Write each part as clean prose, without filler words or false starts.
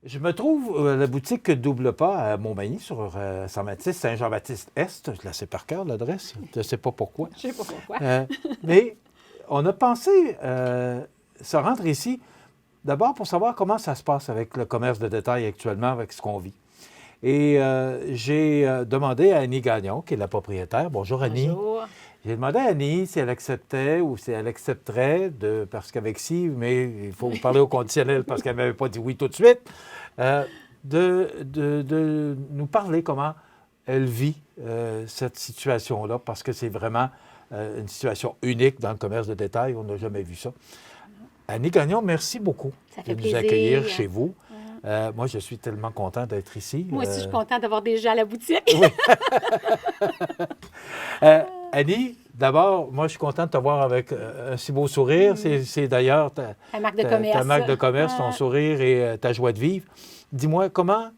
Je me trouve à la boutique Double Pas à Montmagny, sur Saint-Baptiste, Saint-Jean-Baptiste-Est. Je la sais par cœur, l'adresse. Je ne sais pas pourquoi. Je ne sais pas pourquoi. Mais on a pensé se rendre ici, d'abord pour savoir comment ça se passe avec le commerce de détail actuellement, avec ce qu'on vit. Et j'ai demandé à Annie Gagnon, qui est la propriétaire. Bonjour, Annie. Bonjour. J'ai demandé à Annie si elle acceptait ou si elle accepterait, parce qu'avec si, mais il faut parler au conditionnel parce qu'elle ne m'avait pas dit oui tout de suite, de nous parler comment elle vit cette situation-là, parce que c'est vraiment une situation unique dans le commerce de détail. On n'a jamais vu ça. Annie Gagnon, merci beaucoup de nous accueillir chez vous. Moi, je suis tellement content d'être ici. Moi aussi, je suis contente d'avoir des gens à la boutique. Oui. Annie, d'abord, moi, je suis content de te voir avec un si beau sourire. C'est d'ailleurs ta marque de commerce. Ta marque de commerce, ton sourire et ta joie de vivre. Dis-moi, comment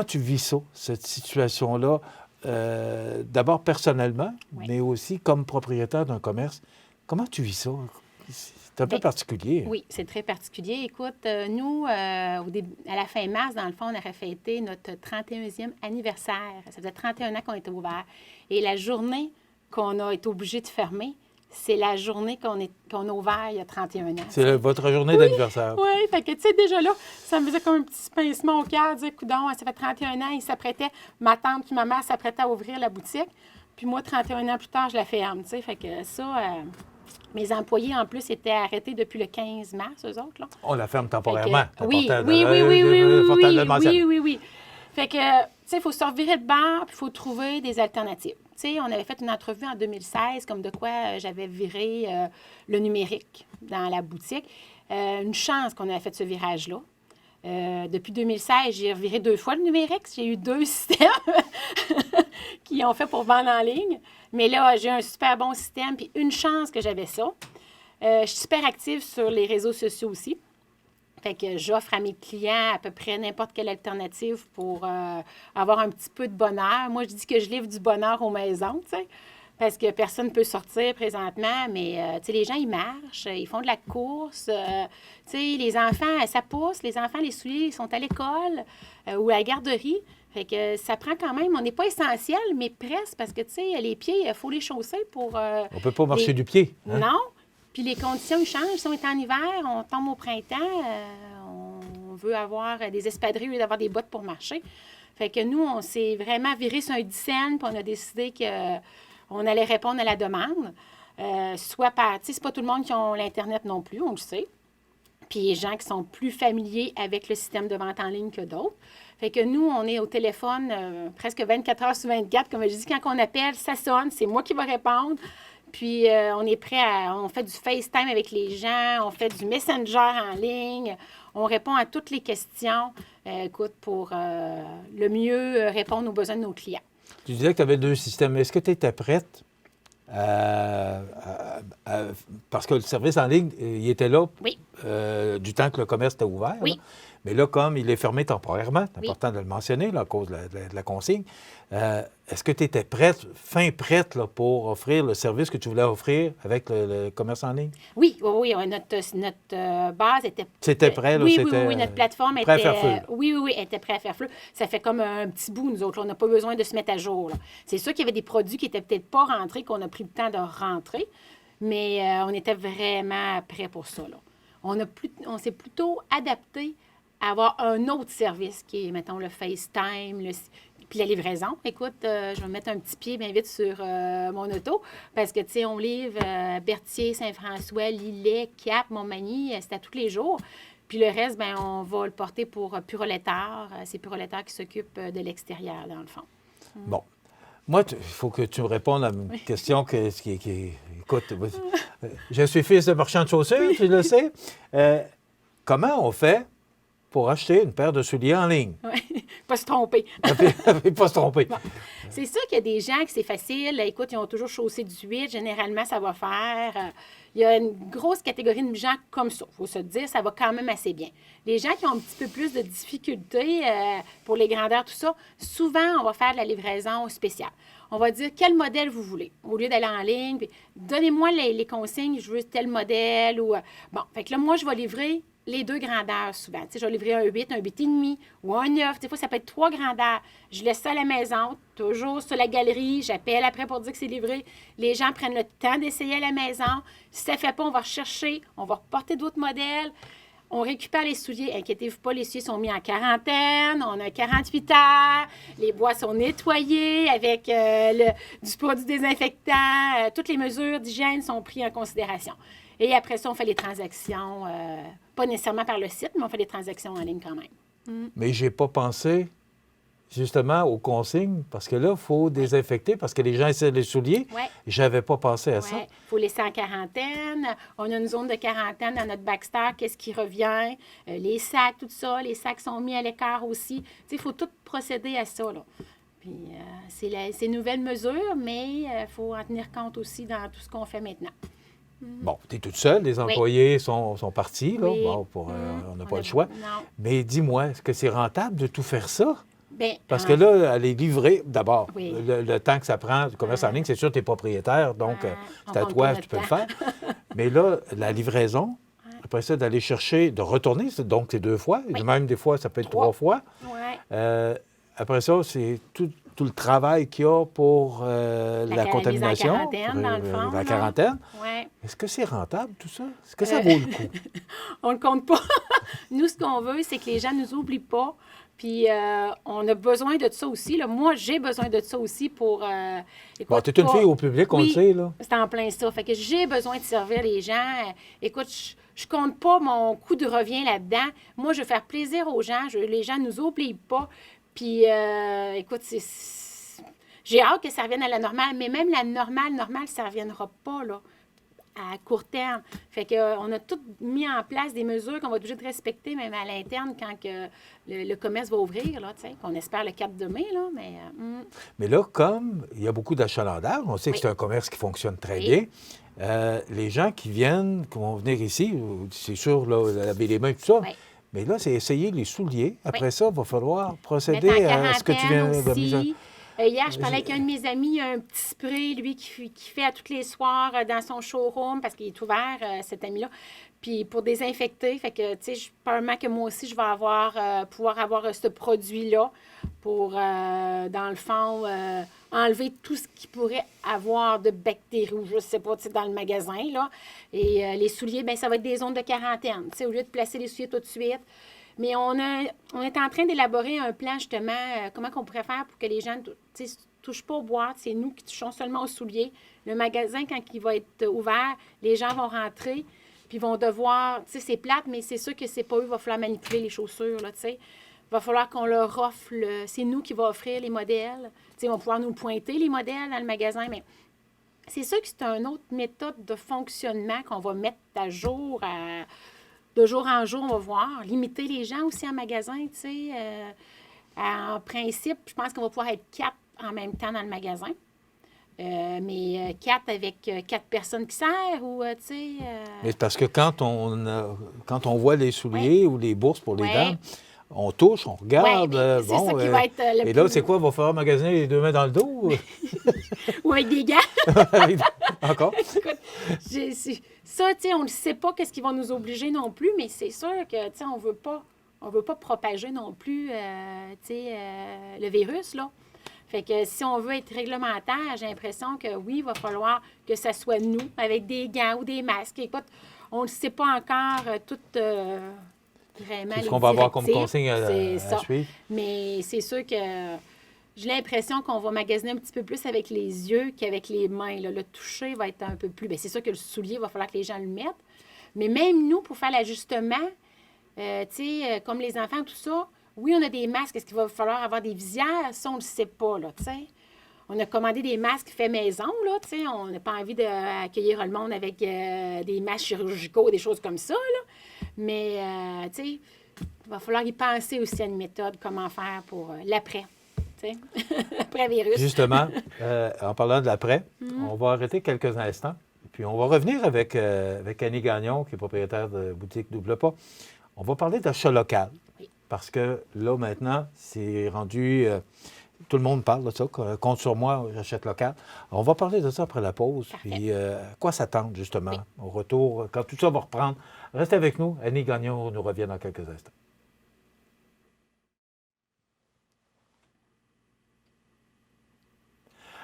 tu vis ça, cette situation-là, d'abord personnellement, mais aussi comme propriétaire d'un commerce? Comment tu vis ça? C'est un peu particulier. Oui, c'est très particulier. Écoute, nous, à la fin mars, dans le fond, on aurait fêté notre 31e anniversaire. Ça faisait 31 ans qu'on était ouvert. Et la journée qu'on a été obligé de fermer, c'est la journée qu'on a ouvert il y a 31 ans. C'est votre journée d'anniversaire. Oui, fait que, tu sais, déjà là, ça me faisait comme un petit pincement au cœur, dire, coudonc, ça fait 31 ans, ils s'apprêtaient, ma tante puis ma mère s'apprêtaient à ouvrir la boutique. Puis moi, 31 ans plus tard, je la ferme, tu sais. Fait que ça... mes employés, en plus, étaient arrêtés depuis le 15 mars, eux autres. Là. On la ferme temporairement. Oui. Fait que, tu sais, il faut se revirer de bord, puis il faut trouver des alternatives. Tu sais, on avait fait une entrevue en 2016, comme de quoi j'avais viré le numérique dans la boutique. Une chance qu'on avait fait ce virage-là. Depuis 2016, j'ai reviré 2 fois le numérique. J'ai eu 2 systèmes qui ont fait pour vendre en ligne. Mais là, j'ai un super bon système, puis une chance que j'avais ça. Je suis super active sur les réseaux sociaux aussi. Fait que j'offre à mes clients à peu près n'importe quelle alternative pour avoir un petit peu de bonheur. Moi, je dis que je livre du bonheur aux maisons, tu sais, parce que personne ne peut sortir présentement, mais, tu sais, les gens, ils marchent, ils font de la course. Tu sais, les enfants, ça pousse. Les enfants, les souliers, ils sont à l'école ou à la garderie. Fait que ça prend quand même, on n'est pas essentiel, mais presque, parce que, tu sais, les pieds, il faut les chausser pour... on ne peut pas marcher du pied. Hein? Non. Puis les conditions, ils changent. Si on est en hiver, on tombe au printemps, on veut avoir des espadrilles au lieu d'avoir des bottes pour marcher. Fait que nous, on s'est vraiment viré sur un dizaine, puis on a décidé qu'on allait répondre à la demande. Soit par... Tu sais, c'est pas tout le monde qui a l'Internet non plus, on le sait. Puis les gens qui sont plus familiers avec le système de vente en ligne que d'autres. Fait que nous, on est au téléphone presque 24 heures sur 24. Comme je dis, quand on appelle, ça sonne, c'est moi qui vais répondre. Puis on est prêt on fait du FaceTime avec les gens, on fait du Messenger en ligne, on répond à toutes les questions, écoute, pour le mieux répondre aux besoins de nos clients. Tu disais que tu avais 2 systèmes. Est-ce que tu étais prête parce que le service en ligne, il était là du temps que le commerce était ouvert. Oui. Là. Mais là, comme il est fermé temporairement, c'est important de le mentionner là, à cause de la consigne, est-ce que tu étais prête là, pour offrir le service que tu voulais offrir avec le commerce en ligne? Oui. Notre base était... C'était prêt, là? Oui, notre plateforme prêt était... à faire feu. Oui, elle était prête à faire feu. Ça fait comme un petit bout, nous autres. Là. On n'a pas besoin de se mettre à jour. Là. C'est sûr qu'il y avait des produits qui n'étaient peut-être pas rentrés, qu'on a pris le temps de rentrer, mais on était vraiment prêt pour ça. Là. On s'est plutôt adapté à avoir un autre service qui est, mettons, le FaceTime, puis la livraison. Écoute, je vais mettre un petit pied bien vite sur mon auto parce que, tu sais, on livre Berthier, Saint-François, Lillet, Cap, Montmagny, c'est à tous les jours. Puis le reste, bien, on va le porter pour Purolator. C'est Purolator qui s'occupe de l'extérieur, dans le fond. Bon. Moi, il faut que tu me répondes à une question qui écoute, je suis fils de marchand de chaussures, tu le sais. Comment on fait pour acheter une paire de souliers en ligne? Oui, pas se tromper. Pas se tromper. Bon. C'est sûr qu'il y a des gens que c'est facile. Écoute, ils ont toujours chaussé du 8. Généralement, ça va faire. Il y a une grosse catégorie de gens comme ça. Il faut se dire, ça va quand même assez bien. Les gens qui ont un petit peu plus de difficultés pour les grandeurs, tout ça, souvent, on va faire de la livraison spéciale. On va dire quel modèle vous voulez. Au lieu d'aller en ligne, puis donnez-moi les consignes, je veux tel modèle. Bon, fait que là, moi, je vais livrer les 2 grandeurs souvent. Tu sais, je vais livrer un 8, un 8,5 ou un 9. Des fois, ça peut être 3 grandeurs. Je laisse ça à la maison, toujours sur la galerie. J'appelle après pour dire que c'est livré. Les gens prennent le temps d'essayer à la maison. Si ça ne fait pas, on va rechercher, on va reporter d'autres modèles. On récupère les souliers. Inquiétez-vous pas, les souliers sont mis en quarantaine. On a 48 heures. Les bois sont nettoyés avec du produit désinfectant. Toutes les mesures d'hygiène sont prises en considération. Et après ça, on fait les transactions, pas nécessairement par le site, mais on fait les transactions en ligne quand même. Mais je n'ai pas pensé justement aux consignes, parce que là, il faut désinfecter, parce que les gens essaient les souliers. Ouais. Je n'avais pas pensé à ça. Il faut laisser en quarantaine. On a une zone de quarantaine dans notre backstore. Qu'est-ce qui revient? Les sacs, tout ça. Les sacs sont mis à l'écart aussi. Il faut tout procéder à ça, là. Puis, c'est une nouvelle mesure, mais il faut en tenir compte aussi dans tout ce qu'on fait maintenant. Bon, tu es toute seule, les employés sont partis, là. Oui. Bon, on n'a pas le choix. Non. Mais dis-moi, est-ce que c'est rentable de tout faire ça? Bien, Parce que là, aller livrer, d'abord, Oui. le temps que ça prend, du commerce en ligne, c'est sûr que tu es propriétaire, donc on c'est à compte toi, pas tu notre peux le temps. faire. Mais là, la livraison, après ça, d'aller chercher, de retourner, donc c'est 2 fois, et même des fois, ça peut être 3 fois. Oui. Après ça, c'est tout le travail qu'il y a pour la contamination, mise en quarantaine, dans le fond, la là. quarantaine. Ouais. Est-ce que c'est rentable, tout ça? Est-ce que ça vaut le coup? On ne le compte pas. Nous, ce qu'on veut, c'est que les gens ne nous oublient pas. Puis, on a besoin de ça aussi. Là. Moi, j'ai besoin de ça aussi pour... Bon, tu es une fille au public, on le sait, là. C'est en plein ça. Fait que j'ai besoin de servir les gens. Écoute, je compte pas mon coût de revient là-dedans. Moi, je veux faire plaisir aux gens. Les gens ne nous oublient pas. Puis, écoute, j'ai hâte que ça revienne à la normale. Mais même la normale, ça ne reviendra pas, là, à court terme. Fait qu'on a tout mis en place des mesures qu'on va être obligé de respecter, même à l'interne, quand que le commerce va ouvrir, là, tu sais, qu'on espère le 4 de mai, là, mais... Mais là, comme il y a beaucoup d'achalandage, on sait que c'est un commerce qui fonctionne très bien, les gens qui vont venir ici, c'est sûr, là, laver les mains, tout ça, mais là, c'est essayer les souliers. Après ça, il va falloir procéder à ce que tu viens de dire. Hier, je parlais avec un de mes amis, il a un petit spray, lui, qui fait à tous les soirs dans son showroom, parce qu'il est ouvert, cet ami-là, puis pour désinfecter. Fait que, tu sais, probablement que moi aussi, je vais pouvoir avoir ce produit-là pour, dans le fond, enlever tout ce qui pourrait avoir de bactéries ou je ne sais pas, tu sais, dans le magasin, là. Et les souliers, bien, ça va être des zones de quarantaine, tu sais, au lieu de placer les souliers tout de suite. Mais on est en train d'élaborer un plan, justement, comment on pourrait faire pour que les gens ne touchent pas aux boîtes. C'est nous qui touchons seulement aux souliers. Le magasin, quand il va être ouvert, les gens vont rentrer puis vont devoir... Tu sais, c'est plate, mais c'est sûr que c'est pas eux qui va falloir manipuler les chaussures, là, tu sais. Il va falloir qu'on leur offre... C'est nous qui va offrir les modèles. Tu sais, ils vont pouvoir nous pointer les modèles dans le magasin, mais... C'est sûr que c'est une autre méthode de fonctionnement qu'on va mettre à jour de jour en jour, on va voir. Limiter les gens aussi en magasin, tu sais. En principe, je pense qu'on va pouvoir être 4 en même temps dans le magasin. Mais 4 avec 4 personnes qui servent ou, tu sais... Mais c'est parce que quand on voit les souliers ou les bourses pour les dames, on touche, on regarde. C'est ça qui va être le et là, c'est quoi? Il va falloir magasiner les 2 mains dans le dos? Ou avec des gants. Encore? Écoute, ça, tu sais, on ne sait pas qu'est-ce qu'ils vont nous obliger non plus, mais c'est sûr que, tu sais, on veut pas propager non plus, tu sais, le virus, là. Fait que si on veut être réglementaire, j'ai l'impression que oui, il va falloir que ça soit nous, avec des gants ou des masques. Écoute, on ne sait pas encore tout vraiment C'est les ce qu'on va avoir comme directives. consigne à suivre. Mais c'est sûr que j'ai l'impression qu'on va magasiner un petit peu plus avec les yeux qu'avec les mains. Là. Le toucher va être un peu plus... Bien, c'est sûr que le soulier, il va falloir que les gens le mettent. Mais même nous, pour faire l'ajustement, tu sais, comme les enfants, tout ça, oui, on a des masques. Est-ce qu'il va falloir avoir des visières? Ça, on ne le sait pas, là, tu sais. On a commandé des masques faits maison, là, tu sais. On n'a pas envie d'accueillir le monde avec des masques chirurgicaux, des choses comme ça, là. Mais, tu sais, il va falloir y penser aussi à une méthode, comment faire pour l'après, tu sais, après-virus. Justement, en parlant de l'après, on va arrêter quelques instants. Puis on va revenir avec Annie Gagnon, qui est propriétaire de boutique Double Pas. On va parler d'achat local. Oui. Parce que là, maintenant, c'est rendu... tout le monde parle de ça. Compte sur moi, j'achète local. On va parler de ça après la pause. Parfait. Puis à quoi s'attendre, justement, au retour, quand tout ça va reprendre Restez avec nous. Annie Gagnon nous revient dans quelques instants.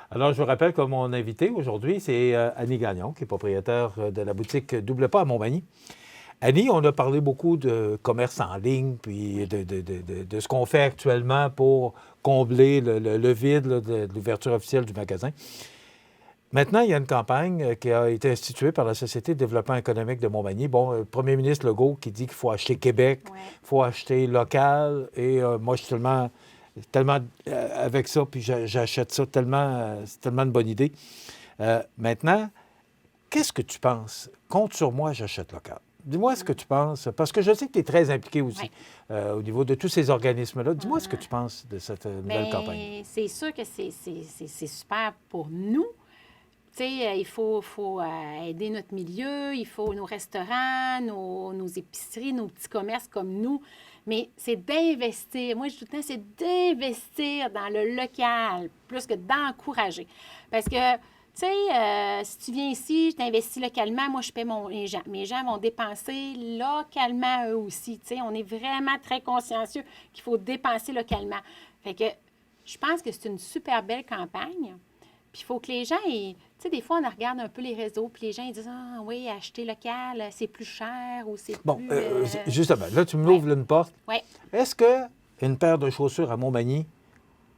Alors, je vous rappelle que mon invité aujourd'hui, c'est Annie Gagnon, qui est propriétaire de la boutique Double Pas à Montmagny. Annie, on a parlé beaucoup de commerce en ligne, puis de ce qu'on fait actuellement pour combler le vide là, de l'ouverture officielle du magasin. Maintenant, il y a une campagne qui a été instituée par la Société de développement économique de Montmagny. Bon, le premier ministre Legault qui dit qu'il faut acheter Québec, il faut acheter local, et moi, je suis tellement avec ça, puis j'achète ça tellement, c'est tellement une bonne idée. Maintenant, qu'est-ce que tu penses? Compte sur moi, j'achète local. Dis-moi ce que tu penses, parce que je sais que tu es très impliqué aussi au niveau de tous ces organismes-là. Dis-moi ce que tu penses de cette nouvelle campagne. C'est sûr que c'est super pour nous. Tu sais, il faut aider notre milieu, il faut nos restaurants, nos épiceries, nos petits commerces comme nous. Mais c'est d'investir. Moi, je dis tout le temps, c'est d'investir dans le local plus que d'encourager. Parce que, tu sais, si tu viens ici, je t'investis localement, moi, je paie mes gens. Mes gens vont dépenser localement eux aussi. Tu sais, on est vraiment très consciencieux qu'il faut dépenser localement. Fait que je pense que c'est une super belle campagne. Puis il faut que les gens, tu sais, des fois, on regarde un peu les réseaux, puis les gens, ils disent « Ah oui, acheter local, c'est plus cher ou c'est Bon, plus... justement, là, tu m'ouvres une porte. Oui. Est-ce qu'une paire de chaussures à Montmagny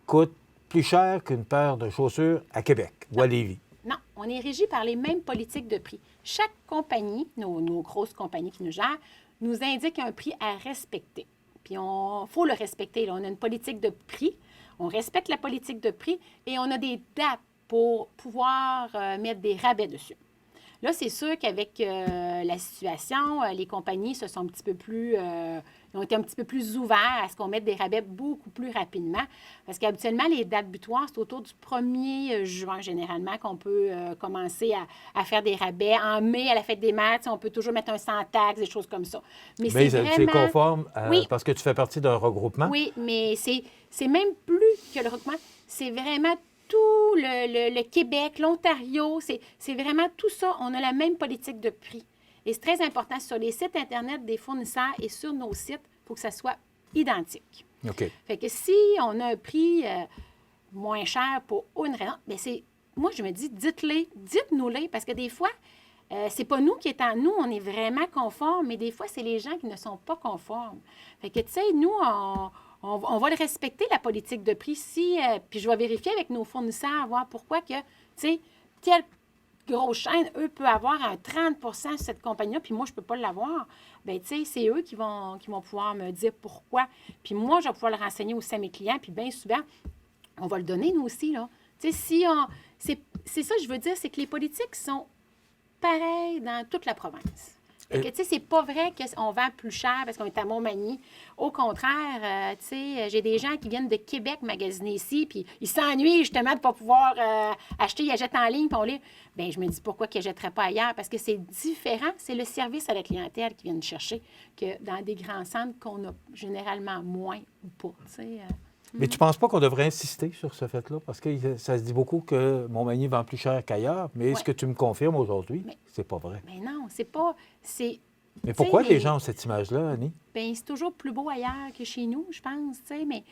coûte plus cher qu'une paire de chaussures à Québec ou à Lévis? Non, on est régi par les mêmes politiques de prix. Chaque compagnie, nos grosses compagnies qui nous gèrent, nous indiquent un prix à respecter. Puis il faut le respecter. Là. On a une politique de prix, on respecte la politique de prix et on a des dates pour pouvoir mettre des rabais dessus. Là, c'est sûr qu'avec la situation, les compagnies se sont un petit peu plus... ont été un petit peu plus ouverts à ce qu'on mette des rabais beaucoup plus rapidement. Parce qu'habituellement, les dates butoirs, c'est autour du 1er juin, généralement, qu'on peut commencer à faire des rabais. En mai, à la fête des mères, on peut toujours mettre un sans taxe, des choses comme ça. Mais c'est vraiment... c'est conforme Oui. parce que tu fais partie d'un regroupement? Oui, mais c'est même plus que le regroupement. C'est vraiment tout le Québec, l'Ontario, c'est vraiment tout ça. On a la même politique de prix. Et c'est très important. Sur les sites Internet des fournisseurs et sur nos sites, il faut que ça soit identique. OK. Fait que si on a un prix moins cher pour une raison, bien moi, je me dis, dites-nous-les, parce que des fois, c'est pas nous qui étant nous, on est vraiment conformes, mais des fois, c'est les gens qui ne sont pas conformes. Fait que, tu sais, nous, on va le respecter, la politique de prix. Puis je vais vérifier avec nos fournisseurs, voir pourquoi que, tu sais, telle grosse chaîne, eux, peuvent avoir un 30 sur cette compagnie-là, puis moi, je ne peux pas l'avoir. Bien, tu sais, c'est eux qui vont pouvoir me dire pourquoi. Puis moi, je vais pouvoir le renseigner aussi à mes clients, puis bien souvent, on va le donner, nous aussi, là. Tu sais, si on... C'est ça que je veux dire, c'est que les politiques sont pareilles dans toute la province. Fait que, tu sais, c'est pas vrai qu'on vend plus cher parce qu'on est à Montmagny. Au contraire, tu sais, j'ai des gens qui viennent de Québec magasiner ici, puis ils s'ennuient justement de ne pas pouvoir acheter, ils achètent en ligne, puis on lit. Bien, je me dis pourquoi qu'ils n'achèteraient pas ailleurs? Parce que c'est différent. C'est le service à la clientèle qui viennent chercher que dans des grands centres qu'on a généralement moins ou pas, tu sais. Mais tu ne penses pas qu'on devrait insister sur ce fait-là? Parce que ça se dit beaucoup que Montmagny vend plus cher qu'ailleurs, mais est-ce que tu me confirmes aujourd'hui? C'est pas vrai. Mais non, c'est pas... Mais pourquoi les gens ont cette image-là, Annie? Bien, c'est toujours plus beau ailleurs que chez nous, je pense, tu sais, mais...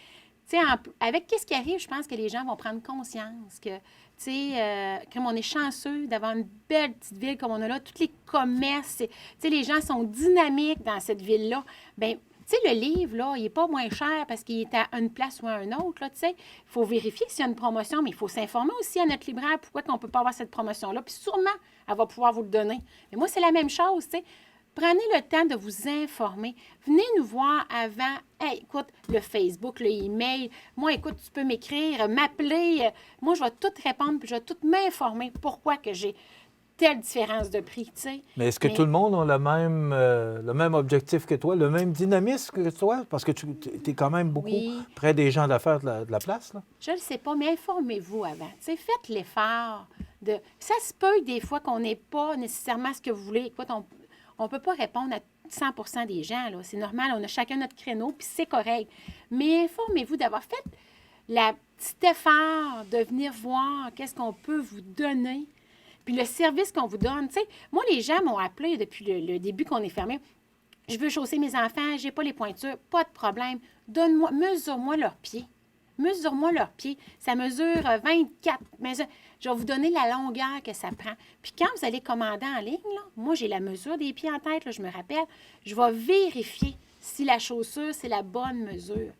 Tu sais, avec qu'est-ce qui arrive, je pense que les gens vont prendre conscience que, tu sais, comme on est chanceux d'avoir une belle petite ville comme on a là, tous les commerces, tu sais, les gens sont dynamiques dans cette ville-là. Bien, tu sais, le livre, là, il n'est pas moins cher parce qu'il est à une place ou à une autre, là, tu sais. Il faut vérifier s'il y a une promotion, mais il faut s'informer aussi à notre libraire pourquoi on ne peut pas avoir cette promotion-là. Puis sûrement, elle va pouvoir vous le donner. Mais moi, c'est la même chose, tu sais. Prenez le temps de vous informer. Venez nous voir avant. Hey, écoute, le Facebook, le email. Moi, écoute, tu peux m'écrire, m'appeler. Moi, je vais tout répondre puis je vais tout m'informer pourquoi que j'ai telle différence de prix, tu sais. Mais est-ce que tout le monde a le même objectif que toi, le même dynamisme que toi? Parce que tu es quand même beaucoup près des gens d'affaires de la place, là. Je ne le sais pas, mais informez-vous avant. Tu sais, faites l'effort de... Ça se peut des fois qu'on n'ait pas nécessairement ce que vous voulez. Écoute, on ne peut pas répondre à 100 des gens, là. C'est normal, on a chacun notre créneau, puis c'est correct. Mais informez-vous d'avoir fait la petite effort de venir voir qu'est-ce qu'on peut vous donner. Puis le service qu'on vous donne, tu sais, moi, les gens m'ont appelé depuis le début qu'on est fermé. Je veux chausser mes enfants, j'ai pas les pointures, pas de problème. Donne-moi, mesure-moi leurs pieds. Mesure-moi leurs pieds. Ça mesure 24. Je vais vous donner la longueur que ça prend. Puis quand vous allez commander en ligne, là, moi, j'ai la mesure des pieds en tête, là, je me rappelle. Je vais vérifier si la chaussure, c'est la bonne mesure.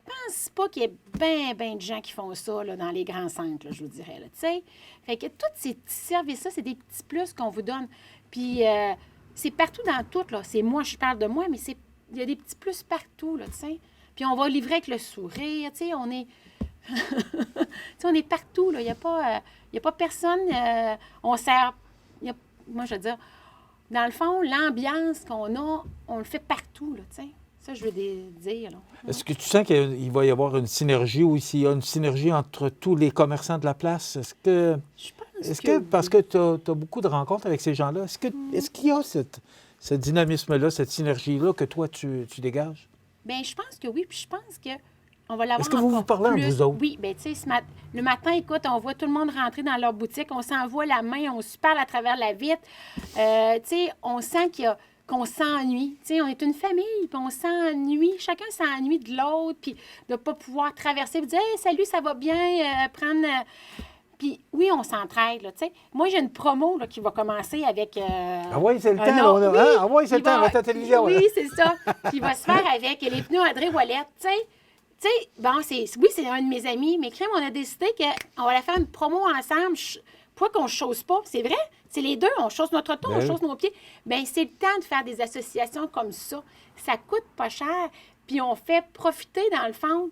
Je pense pas qu'il y ait bien de gens qui font ça là, dans les grands centres, là, je vous dirais. Là, t'sais. Fait que tous ces petits services-là, c'est des petits plus qu'on vous donne. Puis c'est partout dans tout. Là. C'est moi, je parle de moi, mais il y a des petits plus partout. Là, t'sais. Puis on va livrer avec le sourire. On est... on est partout. Il n'y a pas personne. On sert... moi, je veux dire, dans le fond, l'ambiance qu'on a, on le fait partout. Là, t'sais. Ça, je veux dire. Là. Est-ce que tu sens qu'il va y avoir une synergie ou s'il y a une synergie entre tous les commerçants de la place? Je pense que parce que tu as beaucoup de rencontres avec ces gens-là, est-ce qu'il y a ce dynamisme-là, cette synergie-là que toi, tu dégages? Bien, je pense que oui. Puis je pense qu'on va l'avoir. Est-ce que vous vous parlez entre vous autres? Oui, bien, tu sais, le matin, écoute, on voit tout le monde rentrer dans leur boutique, on s'envoie la main, on se parle à travers la vitre. Tu sais, on sent qu'on s'ennuie. Tu sais, on est une famille, puis on s'ennuie. Chacun s'ennuie de l'autre, puis de ne pas pouvoir traverser, puis dire « Hey, salut, ça va bien? Prendre... Puis oui, on s'entraide, là, tu sais. Moi, j'ai une promo là, qui va commencer avec... Ah oui, c'est le temps, là. Ah oui, c'est le temps, avec ta télévision. Oui, c'est ça. Qui va se faire avec les pneus André Wallet, tu sais. Tu sais, bon, c'est un de mes amis, mais crème, on a décidé qu'on va la faire une promo ensemble. Pourquoi qu'on ne chausse pas? C'est vrai, c'est les deux. On chausse notre auto, on chausse nos pieds. Bien, c'est le temps de faire des associations comme ça. Ça coûte pas cher. Puis on fait profiter, dans le fond,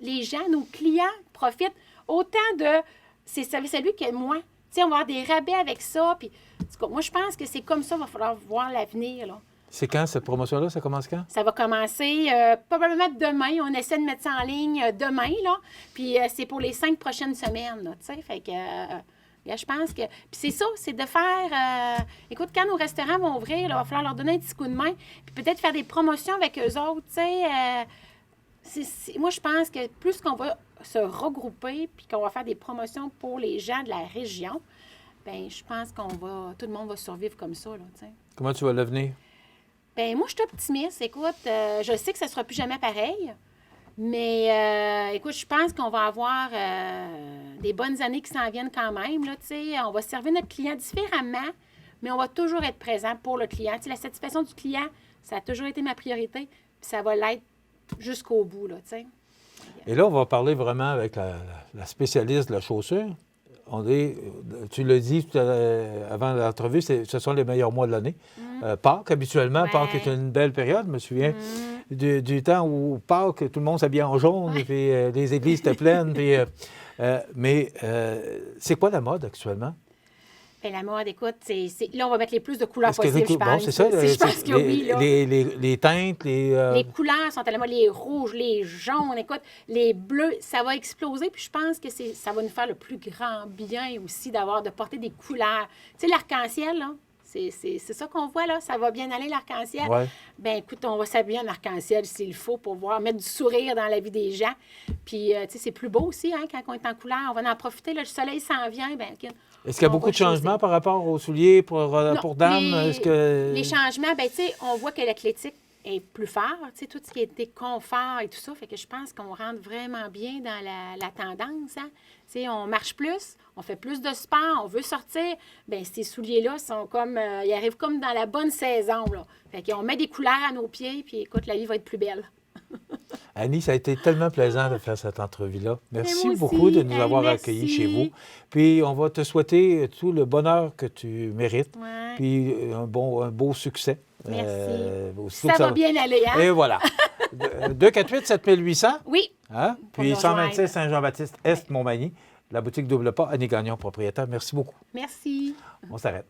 les gens, nos clients profitent autant de ces services à lui que moi. Tu sais, on va avoir des rabais avec ça. Puis, en tout cas, moi, je pense que c'est comme ça qu'il va falloir voir l'avenir, là. C'est quand, cette promotion-là? Ça commence quand? Ça va commencer probablement demain. On essaie de mettre ça en ligne demain, là. Puis c'est pour les 5 prochaines semaines, là, tu sais. Fait que je pense que... Puis c'est ça, c'est de faire... écoute, quand nos restaurants vont ouvrir, là, il va falloir leur donner un petit coup de main. Puis peut-être faire des promotions avec eux autres, tu sais. Moi, je pense que plus qu'on va se regrouper puis qu'on va faire des promotions pour les gens de la région, bien, je pense tout le monde va survivre comme ça, là, tu sais. Comment tu vas l'avenir? Bien, moi, je suis optimiste. Écoute, je sais que ça ne sera plus jamais pareil, mais écoute, je pense qu'on va avoir des bonnes années qui s'en viennent quand même. Là, on va servir notre client différemment, mais on va toujours être présent pour le client. La satisfaction du client, ça a toujours été ma priorité, puis ça va l'être jusqu'au bout. Là, et là, on va parler vraiment avec la spécialiste de la chaussure. Tu l'as dit avant l'entrevue, ce sont les meilleurs mois de l'année. Pâques, habituellement, Pâques est une belle période. Je me souviens du temps où Pâques, tout le monde s'habillait en jaune, et puis les églises étaient pleines. Mais c'est quoi la mode actuellement? Bien, la mode, écoute, là, on va mettre les plus de couleurs possibles, je pense. Bon, c'est ça. Je pense que oui. Là. Les teintes, Les couleurs sont à la mode, les rouges, les jaunes, écoute, les bleus, ça va exploser. Puis je pense que ça va nous faire le plus grand bien aussi de porter des couleurs. Tu sais, l'arc-en-ciel, là, c'est ça qu'on voit, là. Ça va bien aller, l'arc-en-ciel. Ouais. Bien, écoute, on va s'habiller en arc-en-ciel s'il faut pour mettre du sourire dans la vie des gens. Puis, tu sais, c'est plus beau aussi, hein, quand on est en couleur. On va en profiter, là, le soleil s'en vient, bien, est-ce qu'il y a beaucoup de changements par rapport aux souliers pour dames? Les changements, bien, tu sais, on voit que l'athlétique est plus fort, tu sais, tout ce qui était confort et tout ça, fait que je pense qu'on rentre vraiment bien dans la tendance, hein. Tu sais, on marche plus, on fait plus de sport, on veut sortir, bien, ces souliers-là sont comme, ils arrivent comme dans la bonne saison, là. Fait qu'on met des couleurs à nos pieds, puis écoute, la vie va être plus belle. Annie, ça a été tellement plaisant de faire cette entrevue-là. Merci aussi, beaucoup de nous avoir merci. accueillis chez vous. Puis, on va te souhaiter tout le bonheur que tu mérites. Ouais. Puis, un beau succès. Merci. Ça va bien aller, hein? Et voilà. 248-7800. Oui. Hein? Puis, 126 Saint-Jean-Baptiste, Est, Montmagny. La boutique Double Pas, Annie Gagnon, propriétaire. Merci beaucoup. Merci. On s'arrête.